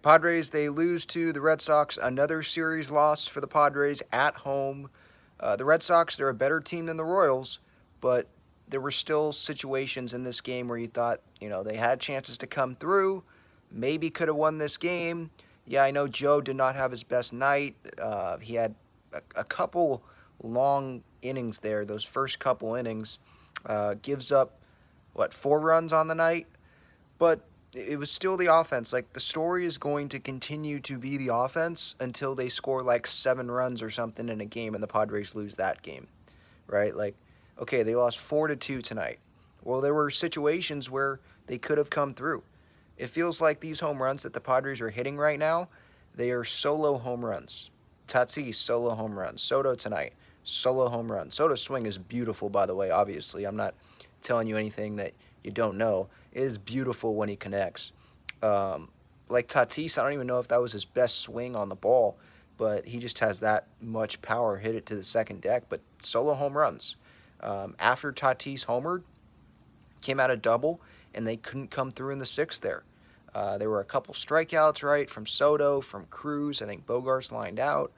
Padres, they lose to the Red Sox. Another series loss for the Padres at home. The Red Sox, they're a better team than the Royals, but there were still situations in this game where you thought, they had chances to come through, maybe could have won this game. Yeah, I know Joe did not have his best night. He had a couple long innings there, those first couple innings. Gives up, 4 runs on the night? But it was still the offense. Like, the story is going to continue to be the offense until they score like 7 runs or something in a game and the Padres lose that game, right? Like, okay, they lost 4-2 tonight. Well, there were situations where they could have come through. It feels like these home runs that the Padres are hitting right now, they are solo home runs. Tatis, solo home run. Soto tonight, solo home run. Soto's swing is beautiful, by the way, obviously. I'm not telling you anything that you don't know. It is beautiful when he connects. Like Tatis, I don't even know if that was his best swing on the ball, but he just has that much power, hit it to the second deck. But solo home runs. After Tatis homered, came out a double, and they couldn't come through in the sixth there. There were a couple strikeouts, right, from Soto, from Cruz. I think Bogarts lined out.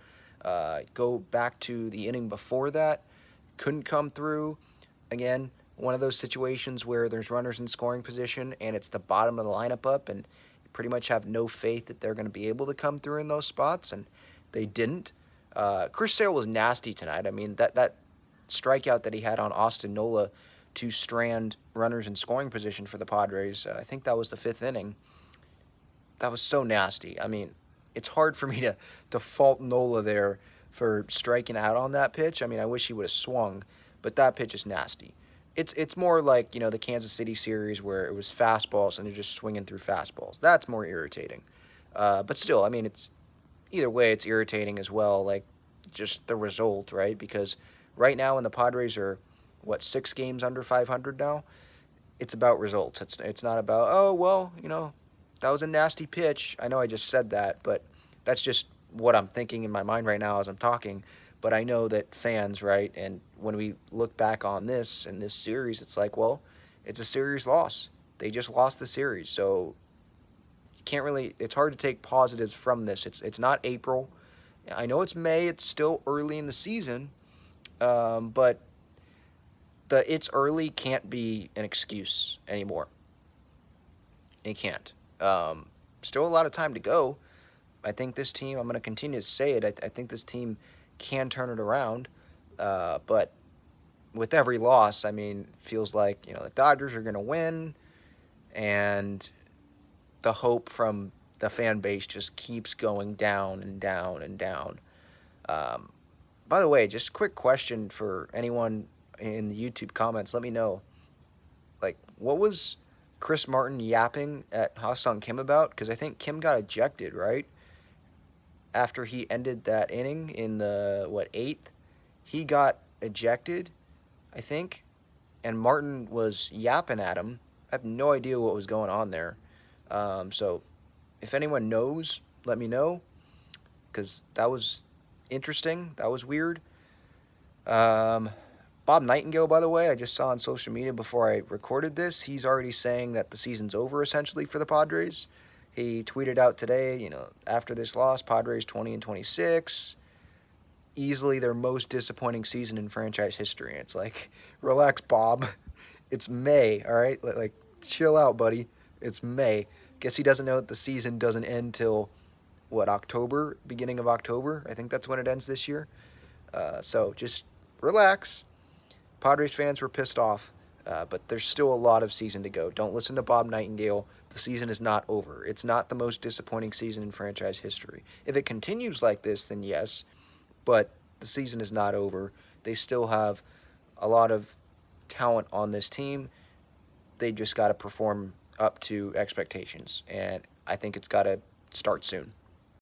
Go back to the inning before that, couldn't come through. Again, one of those situations where there's runners in scoring position and it's the bottom of the lineup up, and you pretty much have no faith that they're going to be able to come through in those spots, and they didn't. Chris Sale was nasty tonight. I mean, that strikeout that he had on Austin Nola to strand runners in scoring position for the Padres, I think that was the 5th inning. That was so nasty. I mean, it's hard for me to fault Nola there for striking out on that pitch. I mean, I wish he would have swung, but that pitch is nasty. It's more like, the Kansas City series where it was fastballs and they're just swinging through fastballs. That's more irritating. But still, I mean, it's either way, it's irritating as well, like just the result, right? Because right now when the Padres are, 6 games under 500 now, it's about results. It's not about, oh, well, that was a nasty pitch. I know I just said that, but that's just what I'm thinking in my mind right now as I'm talking. But I know that fans, right, and when we look back on this in this series, it's like, well, it's a series loss. They just lost the series, so you can't really. It's hard to take positives from this. It's not April. I know it's May. It's still early in the season, but the it's early can't be an excuse anymore. It can't. Still a lot of time to go. I think this team, I'm going to continue to say it, I think this team can turn it around. But with every loss, I mean, feels like, the Dodgers are going to win, and the hope from the fan base just keeps going down and down and down. Um, by the way, just quick question for anyone in the YouTube comments. Let me know, like, what was Chris Martin yapping at Ha-Sung Kim about? Because I think Kim got ejected, right? After he ended that inning in the, 8th? He got ejected, I think, and Martin was yapping at him. I have no idea what was going on there. So if anyone knows, let me know, because that was interesting. That was weird. Bob Nightingale, by the way, I just saw on social media before I recorded this, he's already saying that the season's over, essentially, for the Padres. He tweeted out today, after this loss, Padres 20-26, easily their most disappointing season in franchise history. And it's like, relax, Bob. It's May, all right? Like, chill out, buddy. It's May. Guess he doesn't know that the season doesn't end till, October? Beginning of October? I think that's when it ends this year. So just relax. Padres fans were pissed off, but there's still a lot of season to go. Don't listen to Bob Nightingale. The season is not over. It's not the most disappointing season in franchise history. If it continues like this, then yes, but the season is not over. They still have a lot of talent on this team. They just got to perform up to expectations, and I think it's got to start soon.